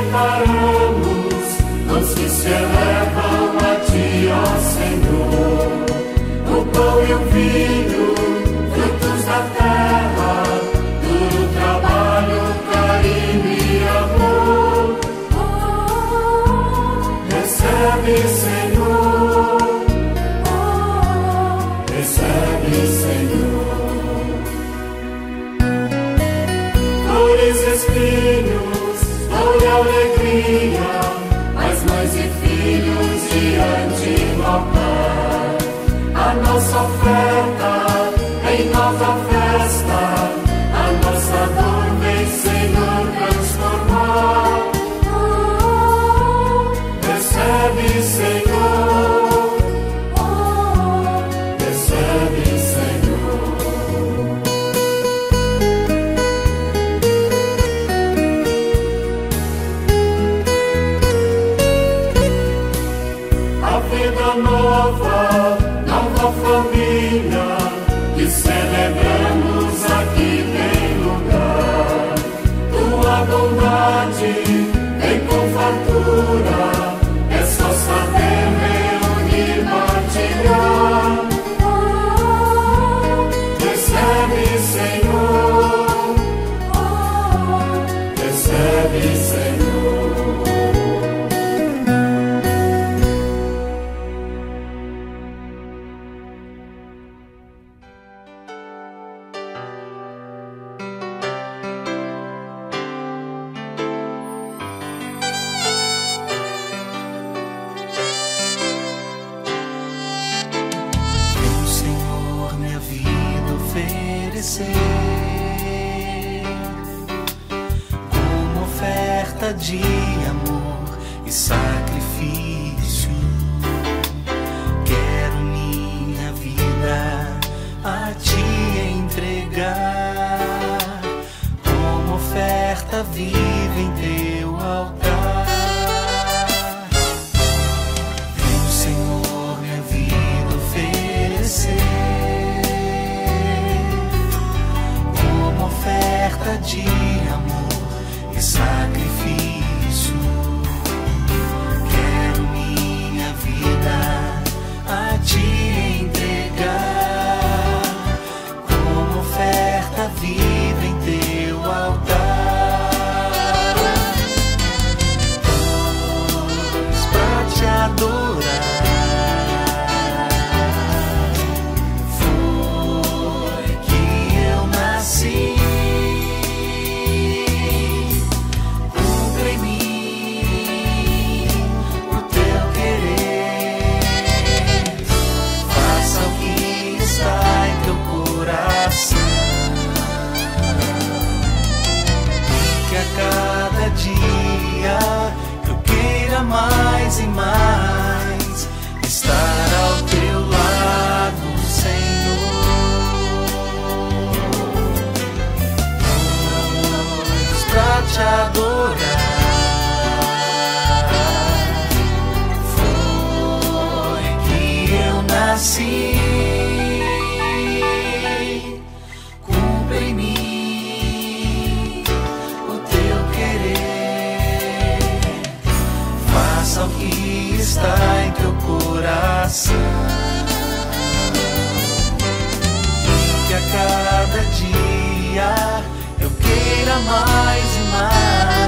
separamos os que se elevam a Ti, ó Senhor. O pão e o vinho, frutos da terra, duro trabalho, carinho e amor. Recebe, Senhor. Recebe, Senhor. Flores, espinhos, dor e alegria, as mães e filhos diante do altar. A nossa oferta em nova festa, a nossa dor vem, Senhor, transformar. Recebe, Senhor. Recebe, Senhor. A vida nova, nova família, que celebramos aqui tem lugar. Tua bondade vem com fartura, é só saber reunir, partilhar. Recebe, Senhor. Recebe, Senhor. Venho, Senhor, minha vida oferecer como oferta de amor e sacrifício. Quero minha vida a Ti entregar como oferta viva em Teu altar. Venho, Senhor, minha vida oferecer como oferta de amor e sacrifício. Quero minha vida a Ti entregar como oferta viva em Teu altar. Pois pra Te adorar foi que eu nasci. Cumpra em mim o Teu querer, faça o que está em Teu coração, que a cada dia eu queira mais e mais estar ao Teu lado, Senhor. Pois pra Te adorar foi que eu nasci. Cumpra em mim o Teu querer, faça o que está em Teu coração, que a cada dia eu queira mais e mais